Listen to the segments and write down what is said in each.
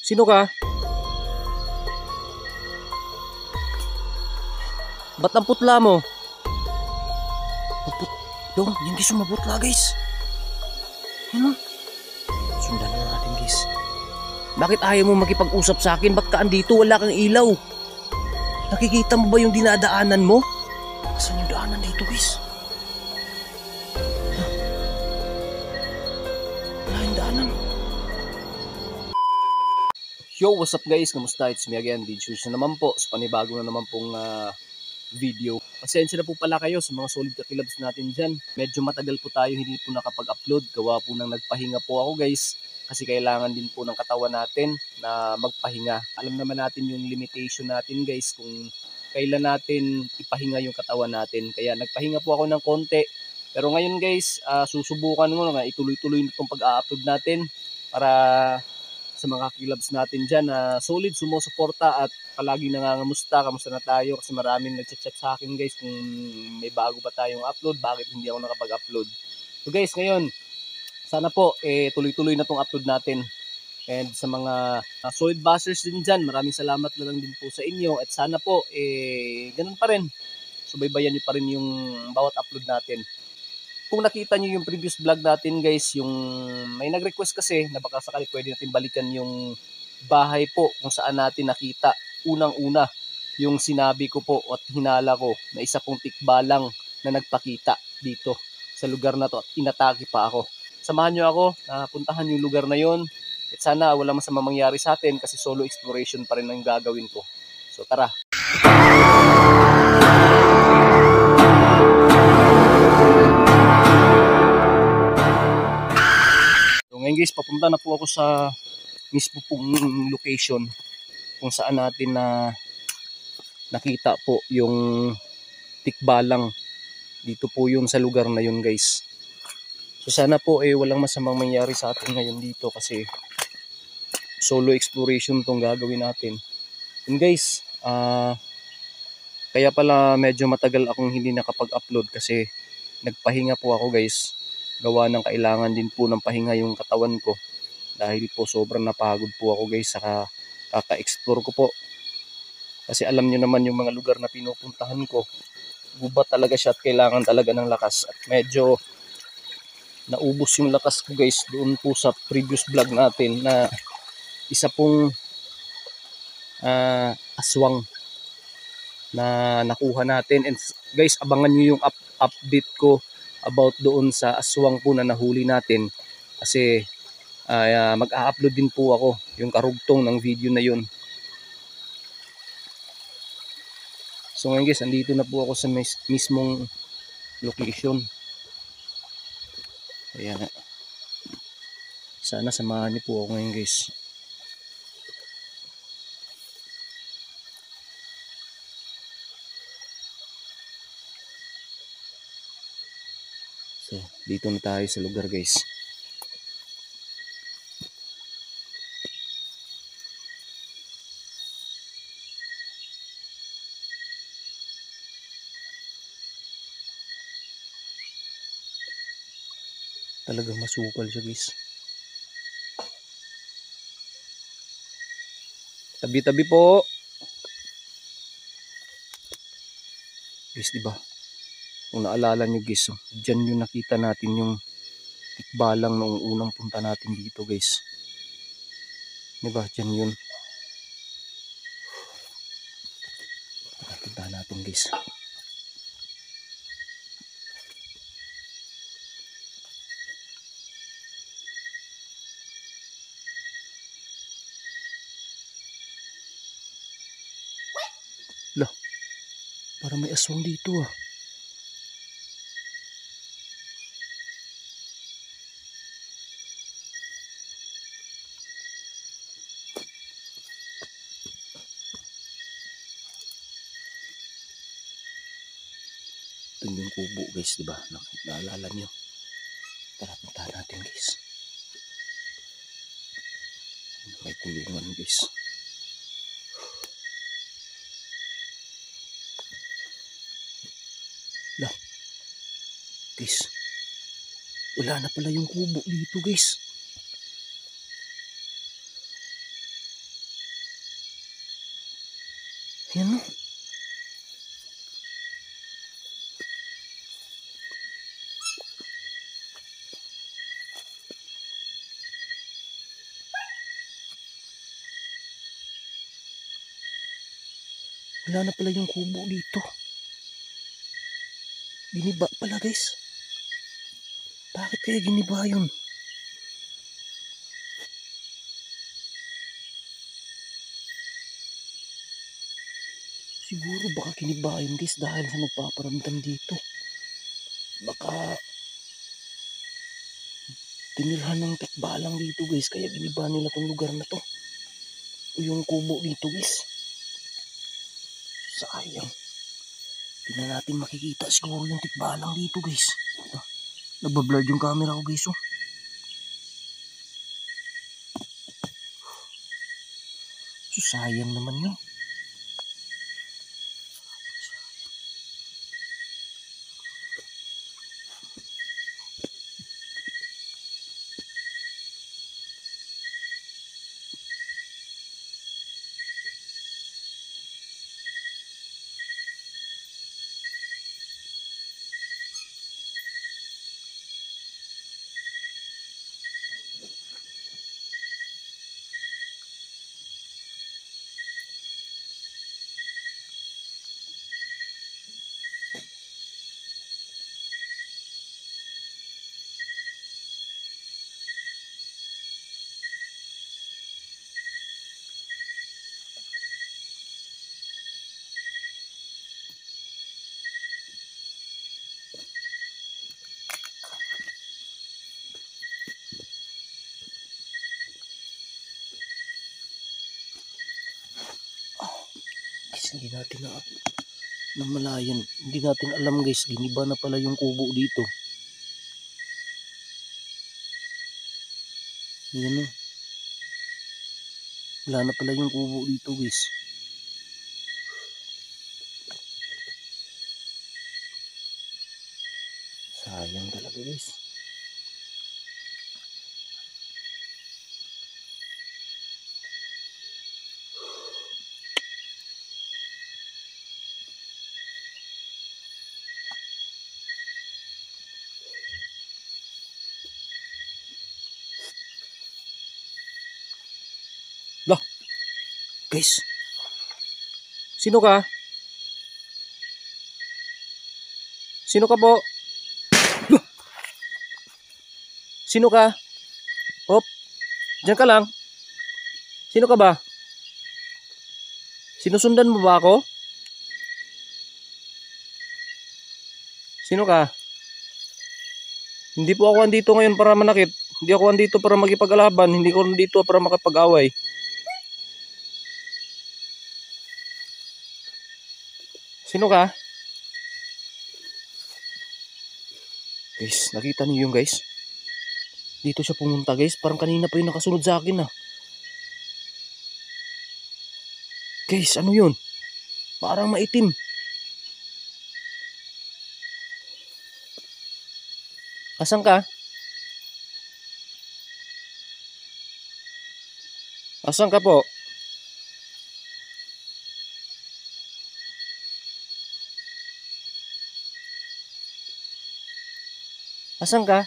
Sino ka? Ba't ang putla mo? Dong, hindi sumabutla guys. Ano? Sundan na natin guys. Bakit ayaw mo makipag-usap sa akin? Ba't ka andito? Wala kang ilaw. Nakikita mo ba yung dinadaanan mo? Saan yung daanan dito guys? Wala yung daanan. Yo, what's up guys? Kamusta? It's me again, DJ na naman po. Sa panibago na naman pong video. Pasensya na po pala kayo sa mga solid kakilabs natin dyan. Medyo matagal po tayo hindi po nakapag-upload. Gawa po nang nagpahinga po ako guys. Kasi kailangan din po ng katawan natin na magpahinga. Alam naman natin yung limitation natin guys kung kailan natin ipahinga yung katawan natin. Kaya nagpahinga po ako ng konti. Pero ngayon guys, susubukan ko na ituloy-tuloy itong pag-upload natin para sa mga kilabs natin dyan na solid sumusuporta at palagi nangangamusta. Kamusta na tayo? Kasi maraming nagchat-chat sa akin guys kung may bago ba tayong upload, bakit hindi ako nakapag-upload. So guys, ngayon sana po tuloy-tuloy na tong upload natin. And sa mga solid bashers din dyan, maraming salamat na lang din po sa inyo. At sana po ganun pa rin, subaybayan nyo pa rin yung bawat upload natin. Kung nakita nyo yung previous vlog natin guys, yung may nag-request kasi na baka sakali pwede natin balikan yung bahay po kung saan natin nakita unang-una yung sinabi ko po at hinala ko na isa pong tikbalang na nagpakita dito sa lugar na to at inatake pa ako. Samahan nyo ako na puntahan yung lugar na yon at sana wala masama mangyari sa atin kasi solo exploration pa rin ang gagawin ko. So tara! Ngayon guys, papunta na po ako sa mismo pong location kung saan natin na nakita po yung tikbalang. Dito po yun sa lugar na yun guys. So sana po walang masamang mangyari sa atin ngayon dito kasi solo exploration tong gagawin natin. And guys, kaya pala medyo matagal akong hindi nakapag-upload kasi nagpahinga po ako guys. Gawa ng kailangan din po ng pahinga yung katawan ko. Dahil po sobrang napagod po ako guys sa kaka-explore ko po. Kasi alam nyo naman yung mga lugar na pinupuntahan ko. Gubat talaga siya at kailangan talaga ng lakas. At medyo naubos yung lakas ko guys doon po sa previous vlog natin na isa pong aswang na nakuha natin. And guys, abangan nyo yung update ko about doon sa aswang po na nahuli natin. Kasi mag-a-upload din po ako yung karugtong ng video na yun. So ngayon guys, andito na po ako sa mismong location. Ayan. Sana samahan niyo po ako ngayon guys. So dito na tayo sa lugar guys. Talagang masukal siya guys. Tabi-tabi po. Guys, diba? Kung naalala nyo guys, dyan yung nakita natin yung tikbalang noong unang punta natin dito guys. Diba? Dyan yun. Punta natin guys. Lah, parang may aswang dito ah. Ito yung kubo guys, diba? Naalala nyo. Tara, punta natin guys. May tulungan guys. Lah, guys, wala na pala yung kubo dito guys. Yan o. Wala na pala yung kubo dito. Giniba pala guys. Bakit kaya giniba yun? Siguro baka giniba yun guys dahil sa nagpaparamdam dito. Baka tinilhan ng tikbalang dito guys. Kaya giniba nila tong lugar na to. O yung kubo dito guys. Sayang. Hindi na natin makikita siguro yung tikbalang dito guys. Nagbablurred yung camera ko guys oh. So sayang naman yun. Hindi natin namalayan. Hindi natin alam guys, giniba na pala yung kubo dito. Yan o. Wala na pala yung kubo dito guys. Sayang talaga guys. Lah, guys. Sino ka? Sino ka po? Lah! Sino ka? Hop, diyan ka lang. Sino ka ba? Sinusundan mo ba ako? Sino ka? Hindi po ako andito ngayon para manakit. Hindi ako andito para makipag-alaban. Hindi ko andito para makapag-away. Sino ka? Guys, nakita niyo yung guys? Dito siya pumunta guys. Parang kanina pa yung nakasunod sa akin ah. Guys, ano yun? Parang maitim. Asan ka? Asan ka po? Asan ka?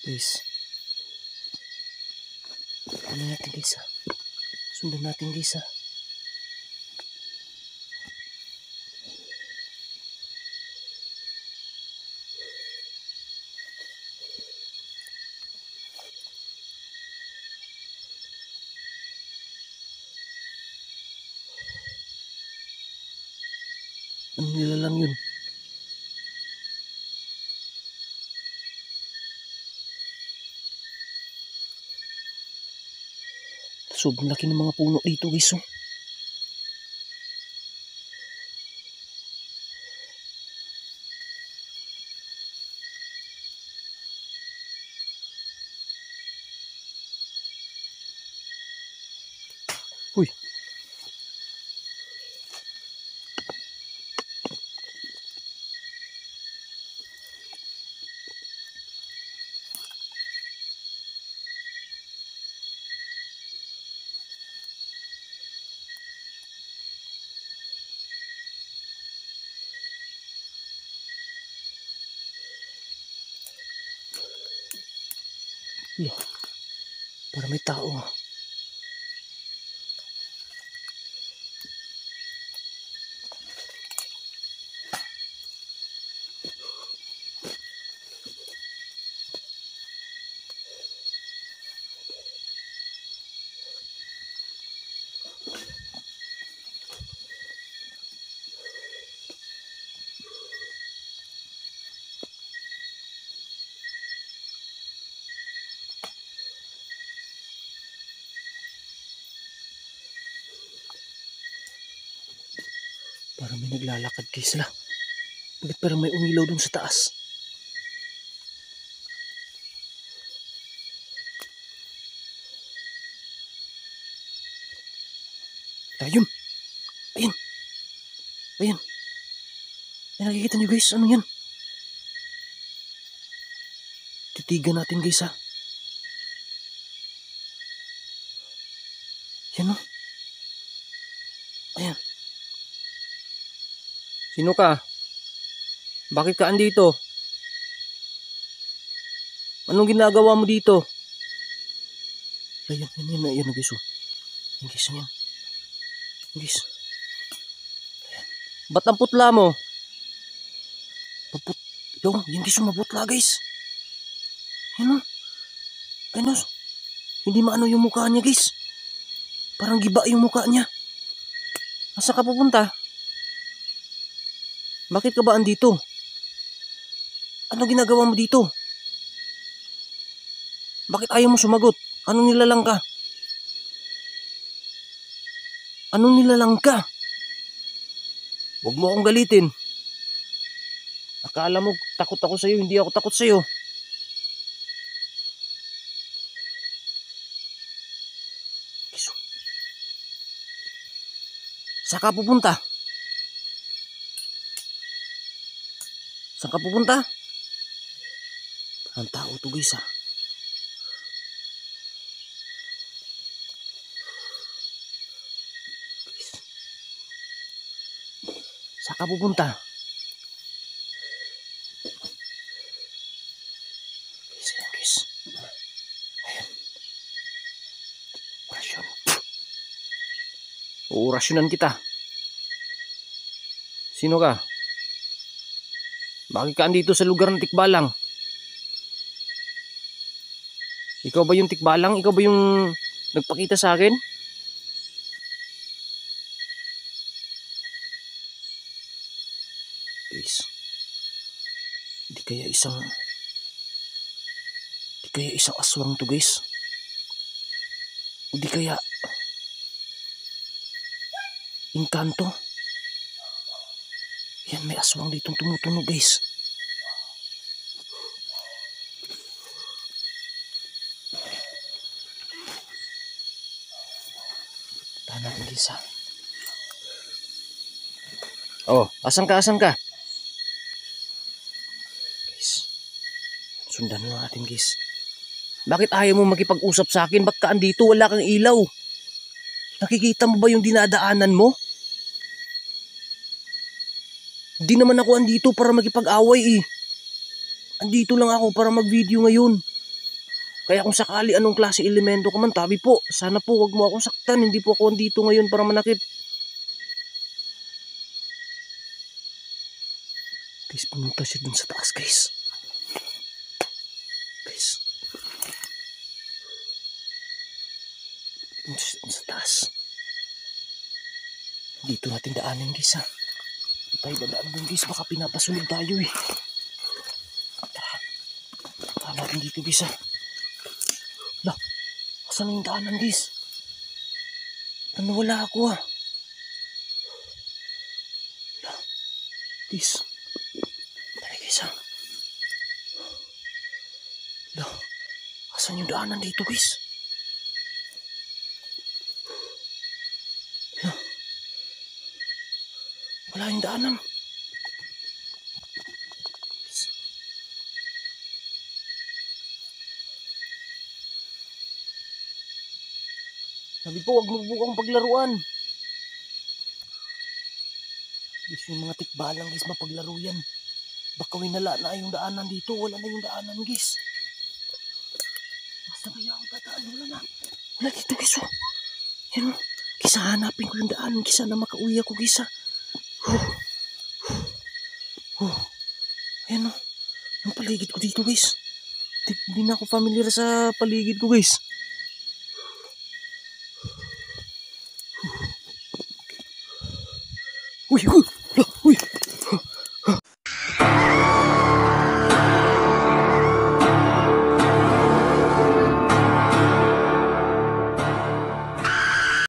Guys. Ano natin guys ah? Sundan natin guys ah. Ano nila lang yun? Sobrang laki ng mga puno dito guys oh. Loh, para may tao. Parang may naglalakad guys la. Bakit parang may umilaw dun sa taas? Ayun! Ayun! Ayun! Ay, nakikita nyo guys, ano yan? Titigan natin guys ha. Yan o. Ayan. Sino ka? Bakit ka andito? Anong ginagawa mo dito? Ayan, ayan guys o. Ayan guys, ayan. Ayan guys. Ayan. Ba't ang putla mo? Yan guys, maputla guys. Ayan o. Ayan o. Hindi maano yung mukha niya guys. Parang giba yung mukha niya. Asa ka pupunta? Bakit ka ba andito? Ano ginagawa mo dito? Bakit ayaw mo sumagot? Anong nilalang ka? Anong nilalang ka? Huwag mo akong galitin. Akala mo takot ako sa'yo, hindi ako takot sa'yo. Saan ka pupunta? Saan ka pupunta? Ang tao to guys ha. Saan ka pupunta? Guys, ayan guys. Ayan. Orasyon. Uurasyonan kita. Sino ka? Bakit ka andito sa lugar ng tikbalang? Ikaw ba yung tikbalang? Ikaw ba yung nagpakita sa akin? Guys, di kaya isang aswang to guys. O di kaya inkanto. Yan, may aswang ditong tumutunog guys. Tahan natin guys ha. Oh, asan ka? Guys, sundan mo natin guys. Bakit ayaw mo makipag-usap sa akin? Bakit ka andito? Wala kang ilaw. Nakikita mo ba yung dinadaanan mo? Di naman ako andito para makipag-away eh. Andito lang ako para mag-video ngayon. Kaya kung sakali anong klase elemento ka man, tabi po. Sana po wag mo akong saktan. Hindi po ako andito ngayon para manakit. Guys, pumunta siya dun sa taas guys. Guys. Pumunta siya dun sa taas. Dito natin daanin guys ha. Di tayo dadaan dun guys. Baka pinapasunod tayo eh. Tara. Tara natin dito guys ha. Lah, asan yung daanan guys? Wala ako ah. Lah, guys. Tara guys ha. Lah, asan yung daanan dito guys? Lah, wala yung daanan. Sabi po, wag mo bukang paglaruan. Guys, yung mga tikbalang guys, mapaglaro yan. Baka winala na yung daanan dito. Wala na yung daanan guys. Saan kaya ako dadaan? Wala na. Wala dito guys. Oh. Yan o. Kisa hanapin ko yung daan. Kisa na makauwi ako kisa. Yan o. Yung paligid ko dito guys. Hindi na ako familiar sa paligid ko guys. Uy, uy.